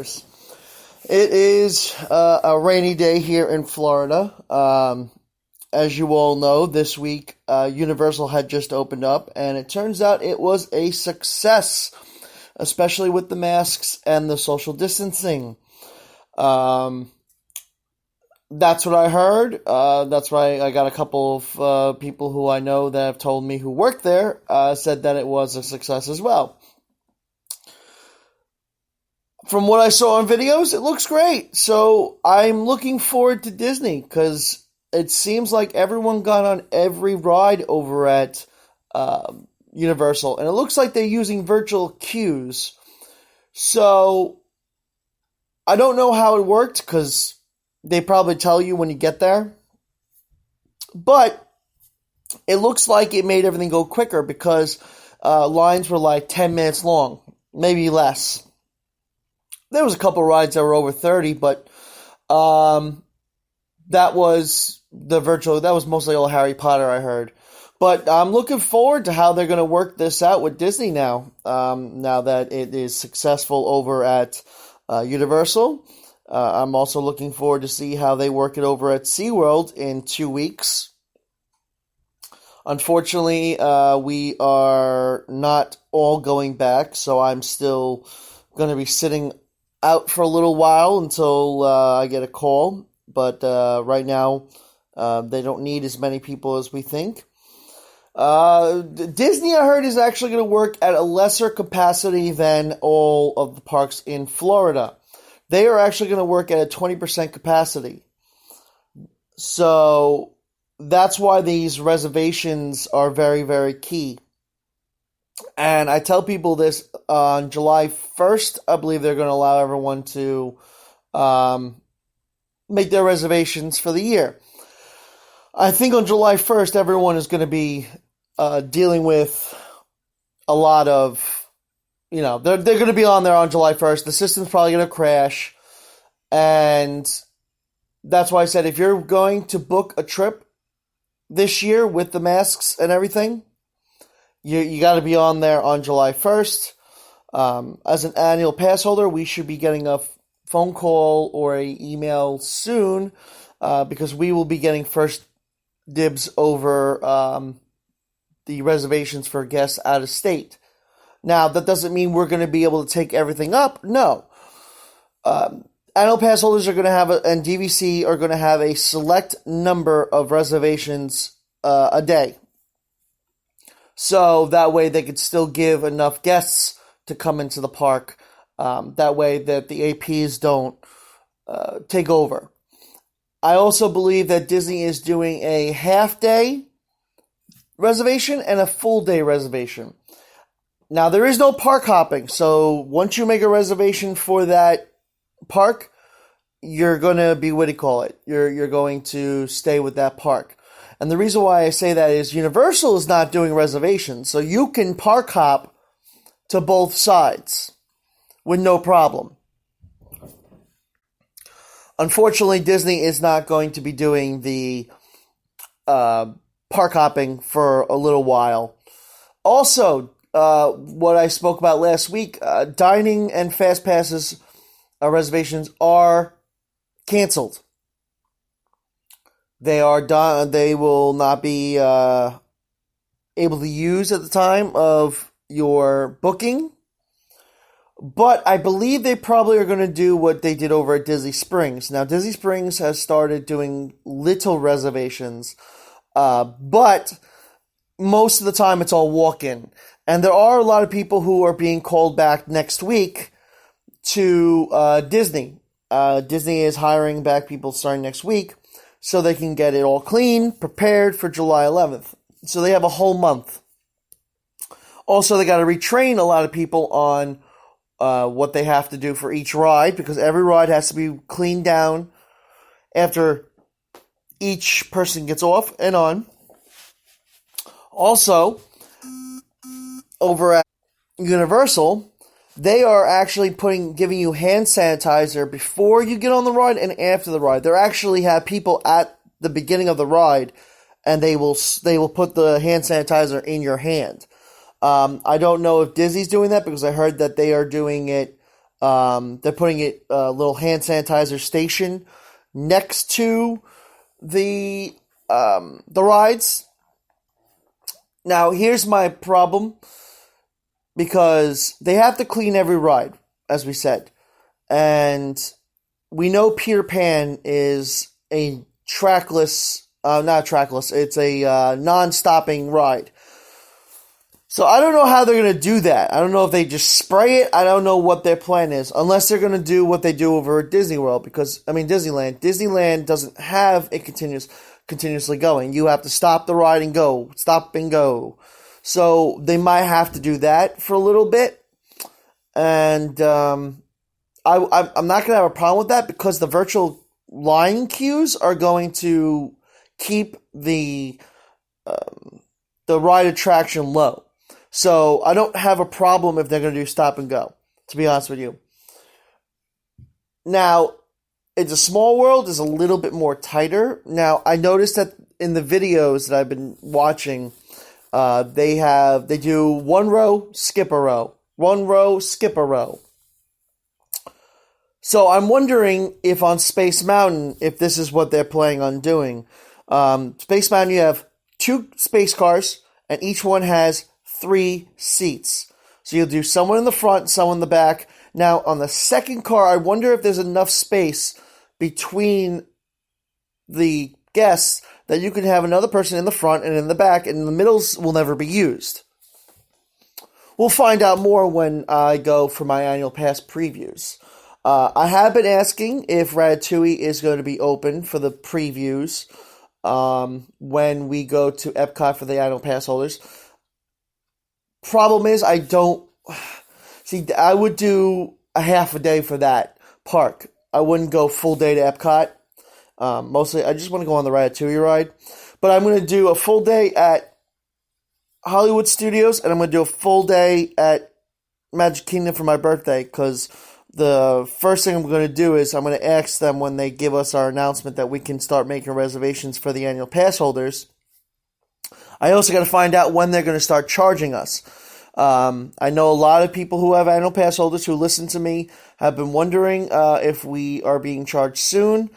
listeners. It is a rainy day here in Florida. As you all know, this week Universal had just opened up, and it turns out it was a success, especially with the masks and the social distancing. That's what I heard. That's why I got a couple of people who I know that have told me who work there said that it was a success as well. From what I saw on videos, it looks great. So I'm looking forward to Disney because it seems like everyone got on every ride over at Universal. And it looks like they're using virtual queues. So I don't know how it worked because they probably tell you when you get there. But it looks like it made everything go quicker because lines were like 10 minutes long, maybe less. There was a couple rides that were over 30, but that was mostly all Harry Potter, I heard. But I'm looking forward to how they're going to work this out with Disney now, now that it is successful over at Universal. I'm also looking forward to see how they work it over at SeaWorld in 2 weeks. Unfortunately, we are not all going back, so I'm still going to be sitting out for a little while until I get a call. But right now, they don't need as many people as we think. Disney, I heard, is actually going to work at a lesser capacity than all of the parks in Florida. They are actually going to work at a 20% capacity. So that's why these reservations are very, very key. And I tell people this on July 1st, I believe they're going to allow everyone to make their reservations for the year. I think on July 1st, everyone is going to be dealing with a lot of, they're going to be on there on July 1st. The system's probably going to crash. And that's why I said if you're going to book a trip this year with the masks and everything, you got to be on there on July 1st. As an annual pass holder, we should be getting a phone call or an email soon because we will be getting first dibs over the reservations for guests out of state. Now, that doesn't mean we're going to be able to take everything up. No. Annual pass holders are going to have, and DVC are going to have a select number of reservations a day. So that way they could still give enough guests to come into the park. That way that the APs don't take over. I also believe that Disney is doing a half-day reservation and a full-day reservation. Now, there is no park hopping, so once you make a reservation for that park, you're going to be, you're going to stay with that park. And the reason why I say that is Universal is not doing reservations, so you can park hop to both sides with no problem. Unfortunately, Disney is not going to be doing the park hopping for a little while. Also, what I spoke about last week, dining and fast passes reservations are canceled. They are done. They will not be able to use at the time of your booking. But I believe they probably are going to do what they did over at Disney Springs. Now, Disney Springs has started doing little reservations, but most of the time it's all walk-in. And there are a lot of people who are being called back next week to Disney. Disney is hiring back people starting next week so they can get it all clean, prepared for July 11th. So they have a whole month. Also, they got to retrain a lot of people on what they have to do for each ride, because every ride has to be cleaned down after each person gets off and on. Also, over at Universal, they are actually giving you hand sanitizer before you get on the ride and after the ride. They actually have people at the beginning of the ride, and they will put the hand sanitizer in your hand. I don't know if Disney's doing that, because I heard that they are doing it They're putting a little hand sanitizer station next to the rides. Now, here's my problem, because they have to clean every ride, as we said. And we know Peter Pan is a not trackless, it's a non-stopping ride. So I don't know how they're going to do that. I don't know if they just spray it. I don't know what their plan is, unless they're going to do what they do over at Disney World, because, Disneyland. Disneyland doesn't have it continuously going. You have to stop the ride and go. Stop and go. So they might have to do that for a little bit. And I'm not going to have a problem with that, because the virtual line queues are going to keep the ride attraction low. So I don't have a problem if they're going to do stop and go, to be honest with you. Now, It's a Small World is a little bit more tighter. Now, I noticed that in the videos that I've been watching, they do one row, skip a row. One row, skip a row. So I'm wondering if on Space Mountain, if this is what they're planning on doing. Space Mountain, you have 2 space cars, and each one has 3 seats. So you'll do someone in the front, someone in the back. Now, on the second car, I wonder if there's enough space between the guests that you can have another person in the front and in the back, and the middles will never be used. We'll find out more when I go for my annual pass previews. I have been asking if Ratatouille is going to be open for the previews when we go to Epcot for the annual pass holders. Problem is, I don't... See, I would do a half a day for that park. I wouldn't go full day to Epcot. Mostly, I just want to go on the Ratatouille ride. But I'm going to do a full day at Hollywood Studios, and I'm going to do a full day at Magic Kingdom for my birthday, because the first thing I'm going to do is I'm going to ask them when they give us our announcement that we can start making reservations for the annual pass holders. I also got to find out when they're going to start charging us. I know a lot of people who have annual pass holders who listen to me have been wondering if we are being charged soon.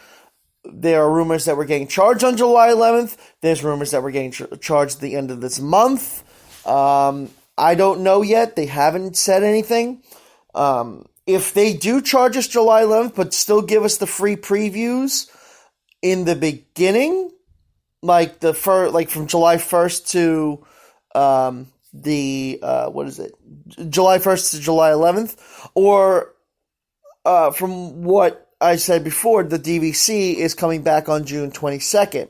There are rumors that we're getting charged on July 11th. There's rumors that we're getting charged at the end of this month. I don't know yet. They haven't said anything. If they do charge us July 11th, but still give us the free previews in the beginning, like from July 1st to July 1st to July 11th, or from what I said before, the DVC is coming back on June 22nd.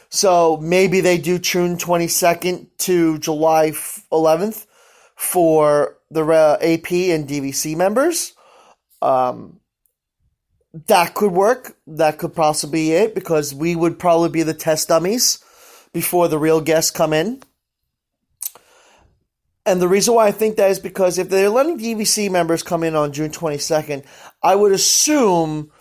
So maybe they do June 22nd to July 11th for the AP and DVC members. That could work. That could possibly be it, because we would probably be the test dummies before the real guests come in. And the reason why I think that is because if they're letting DVC members come in on June 22nd, I would assume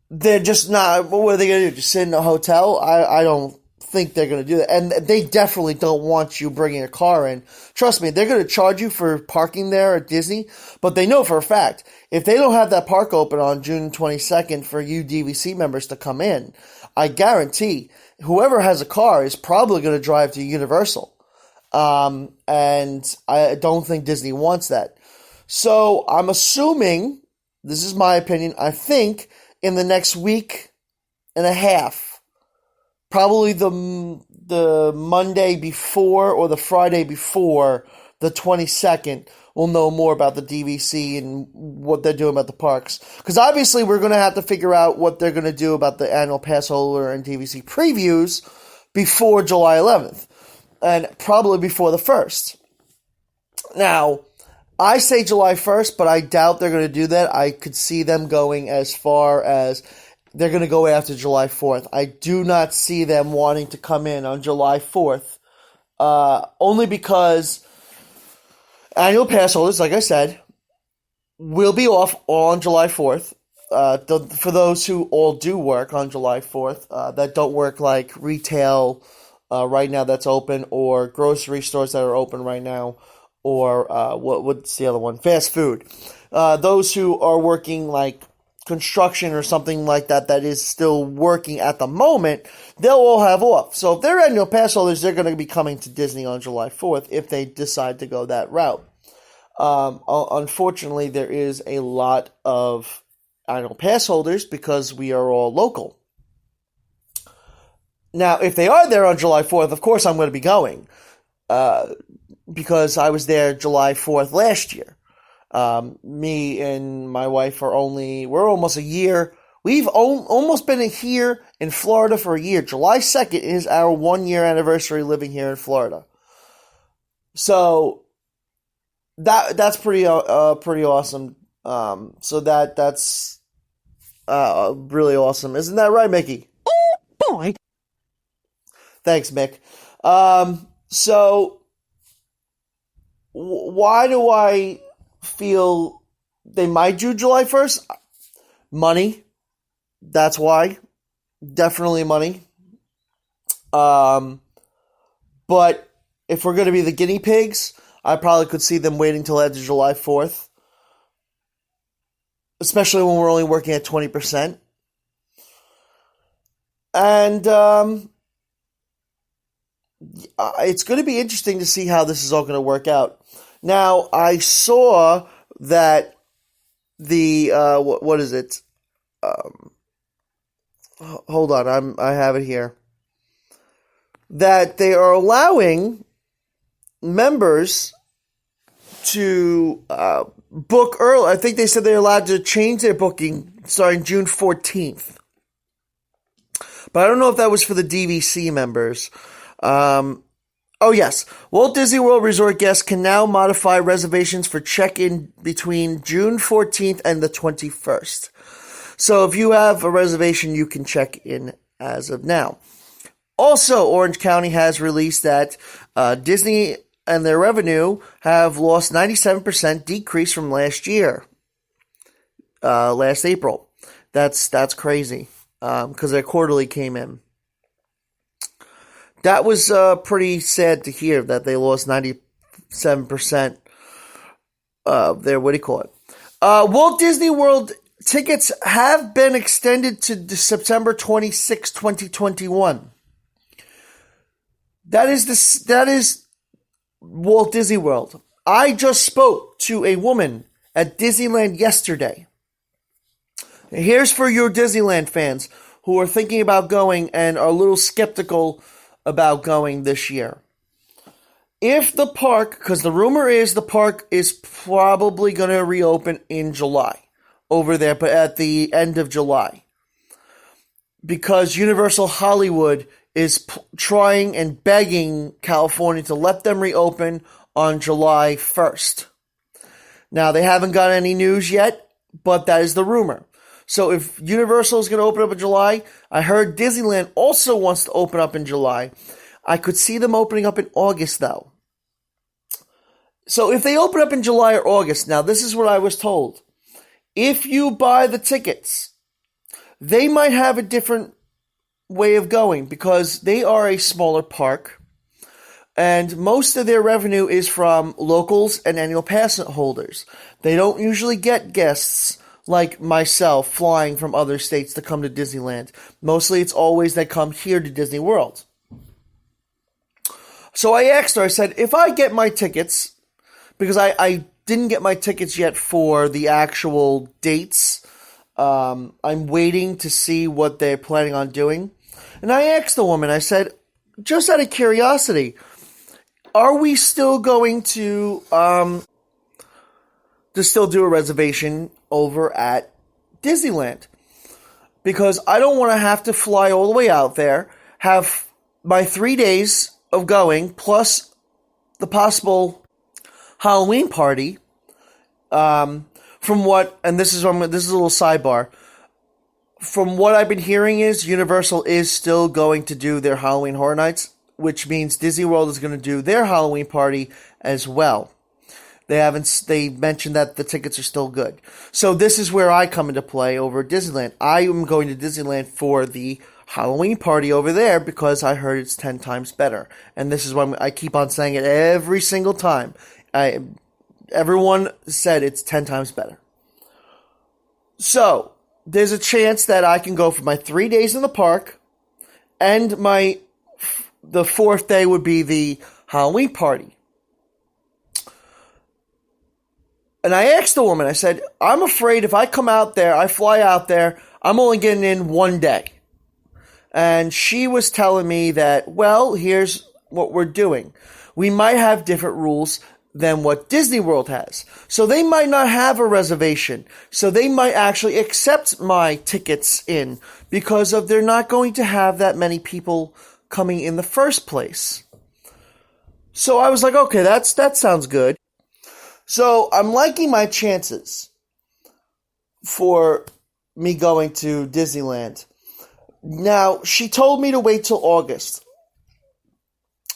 they're just not... What are they going to do? Just sit in a hotel? I don't think they're going to do that. And they definitely don't want you bringing a car in. Trust me, they're going to charge you for parking there at Disney, but they know for a fact, if they don't have that park open on June 22nd for you DVC members to come in, I guarantee whoever has a car is probably going to drive to Universal. And I don't think Disney wants that. So I'm assuming, this is my opinion, I think in the next week and a half, probably the Monday before or the Friday before the 22nd, we'll know more about the DVC and what they're doing about the parks. Because obviously we're going to have to figure out what they're going to do about the annual pass holder and DVC previews before July 11th. And probably before the 1st. Now, I say July 1st, but I doubt they're going to do that. I could see them going as far as they're going to go after July 4th. I do not see them wanting to come in on July 4th. Only because annual pass holders, like I said, will be off on July 4th. For those who all do work on July 4th, that don't work like retail right now that's open, or grocery stores that are open right now, or what's the other one? Fast food. those who are working like construction or something like that is still working at the moment, they'll all have off. So if they're annual pass holders, they're going to be coming to Disney on July 4th if they decide to go that route. Unfortunately, there is a lot of annual pass holders because we are all local. Now, if they are there on July 4th, of course I'm going to be going because I was there July 4th last year. Me and my wife we're almost a year. We've almost been here in Florida for a year. July 2nd is our 1-year anniversary living here in Florida. So that's pretty awesome. So that's really awesome. Isn't that right, Mickey? Oh boy. Thanks, Mick. So why do I feel they might do July 1st? Money. That's why. Definitely money. But if we're going to be the guinea pigs, I probably could see them waiting till after July 4th. Especially when we're only working at 20%. And it's going to be interesting to see how this is all going to work out. Now, I saw that the, what is it? Hold on, I have it here. That they are allowing members to book early. I think they said they're allowed to change their booking starting June 14th. But I don't know if that was for the DVC members. Oh, yes. Walt Disney World Resort guests can now modify reservations for check-in between June 14th and the 21st. So if you have a reservation, you can check in as of now. Also, Orange County has released that Disney and their revenue have lost 97% decrease from last year, last April. That's crazy because their quarterly came in. That was pretty sad to hear that they lost 97% of their, what do you call it? Walt Disney World tickets have been extended to September 26, 2021. That is Walt Disney World. I just spoke to a woman at Disneyland yesterday. Here's for your Disneyland fans who are thinking about going and are a little skeptical about going this year. If the park, because the rumor is the park is probably going to reopen in July over there, but at the end of July. Because Universal Hollywood is trying and begging California to let them reopen on July 1st. Now, they haven't got any news yet, but that is the rumor. So if Universal is going to open up in July, I heard Disneyland also wants to open up in July. I could see them opening up in August, though. So if they open up in July or August, now this is what I was told. If you buy the tickets, they might have a different way of going because they are a smaller park. And most of their revenue is from locals and annual pass holders. They don't usually get guests like myself flying from other states to come to Disneyland. Mostly it's always they come here to Disney World. So I asked her, I said, if I get my tickets, because I didn't get my tickets yet for the actual dates, I'm waiting to see what they're planning on doing. And I asked the woman, I said, just out of curiosity, are we still going to still do a reservation over at Disneyland? Because I don't want to have to fly all the way out there, have my 3 days of going, plus the possible Halloween party, from what, and this is a little sidebar, from what I've been hearing is Universal is still going to do their Halloween Horror Nights, which means Disney World is going to do their Halloween party as well. They mentioned that the tickets are still good. So this is where I come into play over at Disneyland. I am going to Disneyland for the Halloween party over there because I heard it's 10 times better. And this is why I keep on saying it every single time. everyone said it's 10 times better. So, there's a chance that I can go for my 3 days in the park, and the fourth day would be the Halloween party. And I asked the woman, I said, I'm afraid if I come out there, I fly out there, I'm only getting in 1 day. And she was telling me that, well, here's what we're doing. We might have different rules than what Disney World has. So they might not have a reservation. So they might actually accept my tickets in because of they're not going to have that many people coming in the first place. So I was like, okay, that sounds good. So I'm liking my chances for me going to Disneyland. Now, she told me to wait till August.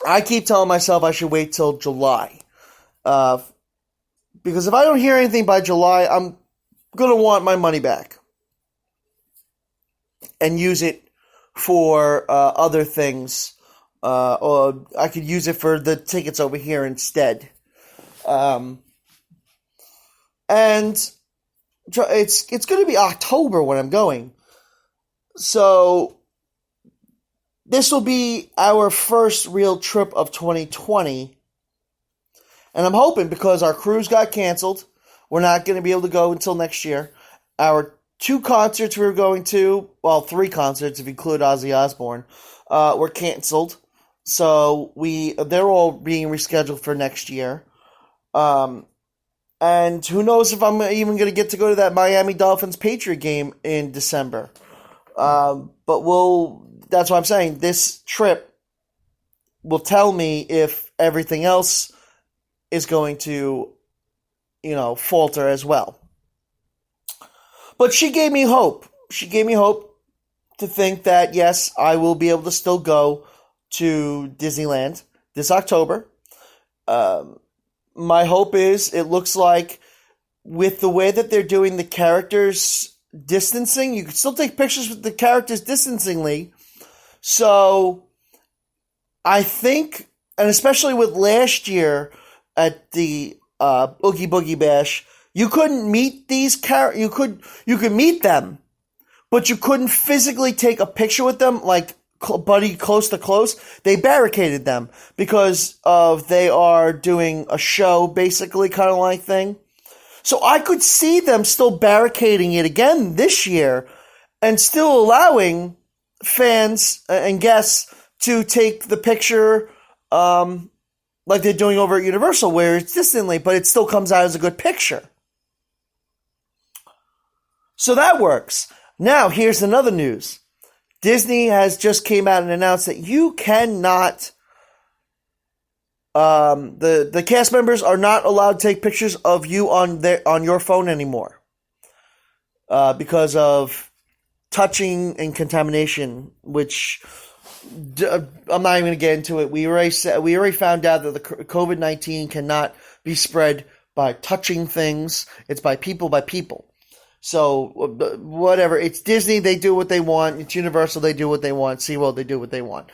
I keep telling myself I should wait till July. Because if I don't hear anything by July, I'm going to want my money back. And use it for other things. Or I could use it for the tickets over here instead. And it's going to be October when I'm going. So this will be our first real trip of 2020. And I'm hoping, because our cruise got canceled, we're not going to be able to go until next year. Our 2 concerts we were going to, well, 3 concerts if you include Ozzy Osbourne, were canceled. So they're all being rescheduled for next year. And who knows if I'm even going to get to go to that Miami Dolphins Patriot game in December. But that's what I'm saying. This trip will tell me if everything else is going to, falter as well. But she gave me hope. She gave me hope to think that, yes, I will be able to still go to Disneyland this October. My hope is, it looks like with the way that they're doing the characters distancing, you can still take pictures with the characters distancingly. So I think, and especially with last year at the Oogie Boogie Bash, you couldn't meet these you could meet them, but you couldn't physically take a picture with them, like buddy close to close. They barricaded them because they are doing a show, basically, kind of like thing. So I could see them still barricading it again this year and still allowing fans and guests to take the picture like they're doing over at Universal, where it's distantly, but it still comes out as a good picture. So that works. Now, here's another news. Disney has just came out and announced that you cannot... the cast members are not allowed to take pictures of you on your phone anymore, because of touching and contamination. Which I'm not even going to get into it. We already found out that the COVID-19 cannot be spread by touching things. It's by people. So whatever. It's Disney. They do what they want. It's Universal. They do what they want. SeaWorld. They do what they want.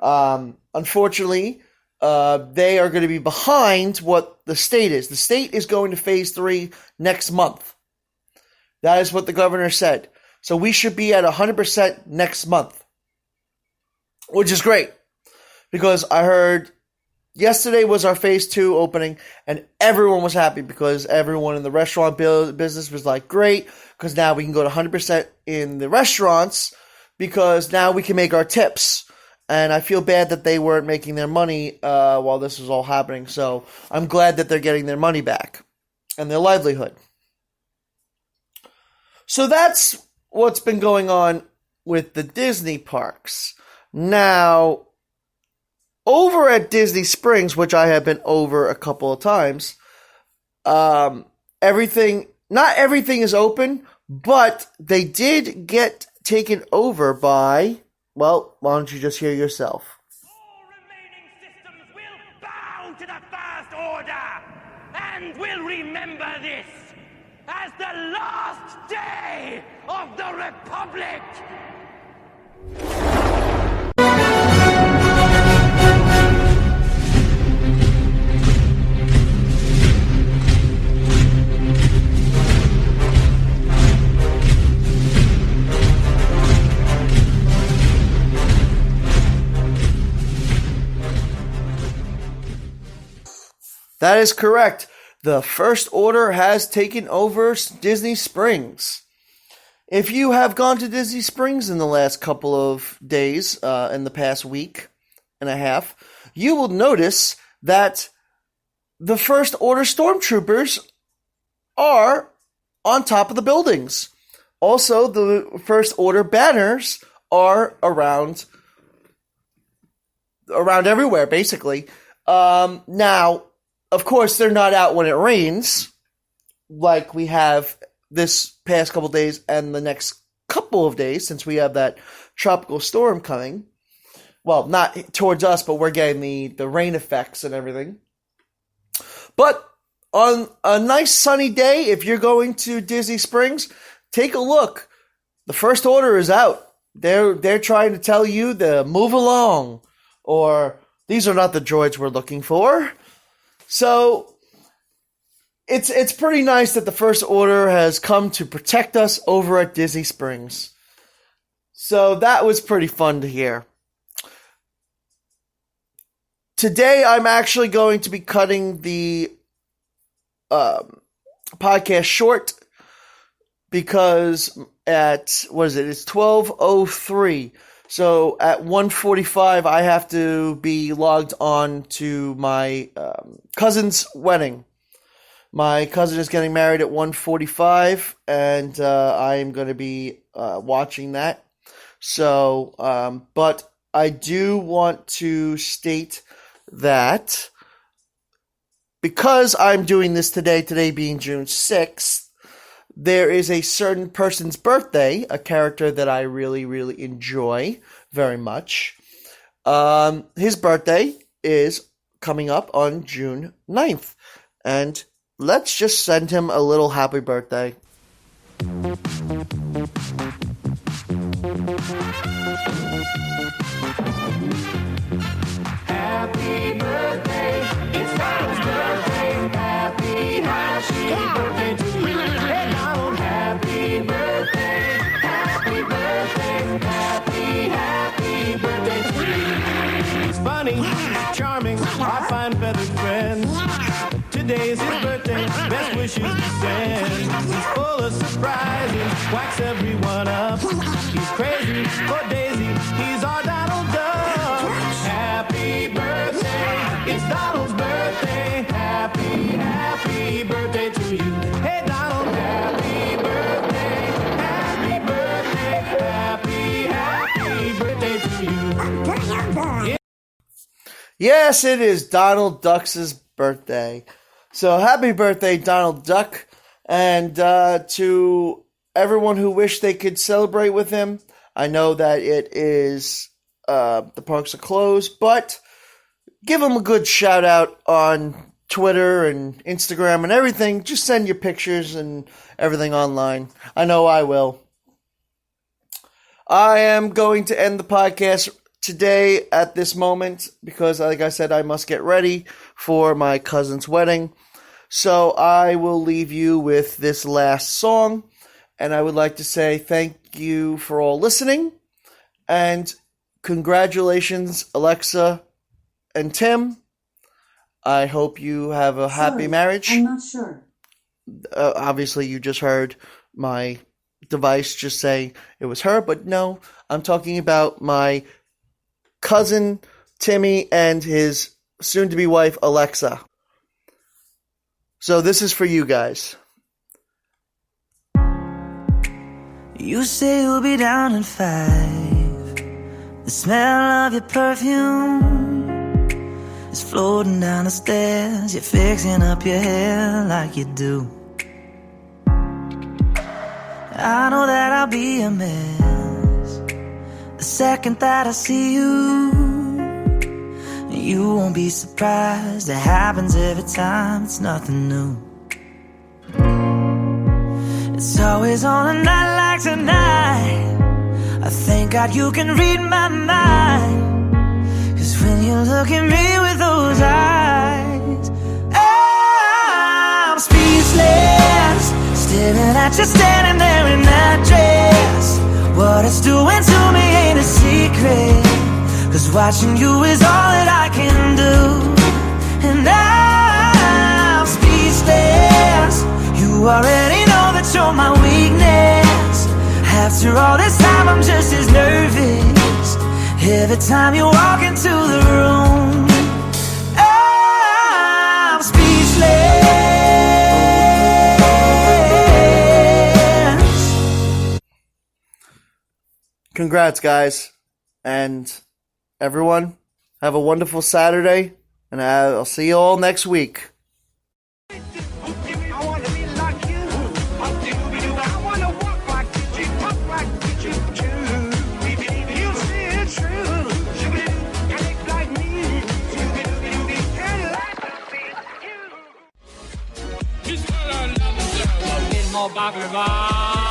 Unfortunately. They are going to be behind what the state is. The state is going to phase 3 next month. That is what the governor said. So we should be at 100% next month, which is great, because I heard yesterday was our phase 2 opening, and everyone was happy because everyone in the restaurant business was like, great, because now we can go to 100% in the restaurants, because now we can make our tips. And I feel bad that they weren't making their money while this was all happening. So I'm glad that they're getting their money back and their livelihood. So that's what's been going on with the Disney parks. Now, over at Disney Springs, which I have been over a couple of times, not everything is open, but they did get taken over by... Well, why don't you just hear yourself? All remaining systems will bow to the First Order, and will remember this as the last day of the Republic. That is correct. The First Order has taken over Disney Springs. If you have gone to Disney Springs in the last couple of days, in the past week and a half, you will notice that the First Order stormtroopers are on top of the buildings. Also, the First Order banners are around everywhere, basically. Now, of course, they're not out when it rains, like we have this past couple days and the next couple of days, since we have that tropical storm coming. Well, not towards us, but we're getting the rain effects and everything. But on a nice sunny day, if you're going to Disney Springs, take a look. The First Order is out. They're trying to tell you to move along, or these are not the droids we're looking for. So it's pretty nice that the First Order has come to protect us over at Disney Springs. So that was pretty fun to hear. Today I'm actually going to be cutting the podcast short because it's 12:03. So at 1:45 I have to be logged on to my cousin's wedding. My cousin is getting married at 1:45, and I am going to be watching that. So, but I do want to state that because I'm doing this today being June 6th, there is a certain person's birthday, a character that I really, really enjoy very much. His birthday is coming up on June 9th, and let's just send him a little happy birthday. Happy birthday, it's Donald's birthday. Happy birthday to you. Hey Donald, happy birthday, happy birthday, happy birthday to you. He's funny, charming, I find feathered friends. Today's his birthday, best wishes to send. He's full of surprises, whacks everyone up. He's crazy for Daisy, he's our Donald Duck. Happy birthday, it's Donald's birthday. Happy birthday to you. Hey Donald, happy birthday, happy birthday to you. Yes, it is Donald Duck's birthday. So happy birthday, Donald Duck. And to everyone who wished they could celebrate with him, I know that it is, the parks are closed, but give him a good shout out on Twitter and Instagram and everything. Just send your pictures and everything online. I know I will. I am going to end the podcast today at this moment because, like I said, I must get ready for my cousin's wedding. So I will leave you with this last song, and I would like to say thank you for all listening, and congratulations, Alexa and Tim. I hope you have a happy marriage. I'm not sure. Obviously, you just heard my device just say it was her, but no, I'm talking about my cousin Timmy and his soon-to-be wife Alexa. So this is for you guys. You say you'll be down in 5. The smell of your perfume is floating down the stairs. You're fixing up your hair like you do. I know that I'll be a mess the second that I see you. You won't be surprised, it happens every time, it's nothing new. It's always on a night like tonight, I thank God you can read my mind. Cause when you look at me with those eyes, I'm speechless, staring at you standing there in that dress. What it's doing to me ain't a secret, cause watching you is all that I can do. And I You already know that you're my weakness. After all this time I'm just as nervous every time you walk into the room. I'm speechless. Congrats, guys. And everyone, have a wonderful Saturday, and I'll see you all next week. I wanna be like you. I wanna walk like you, talk like you too. You say it's true. And it's like me. And like you. More baklava.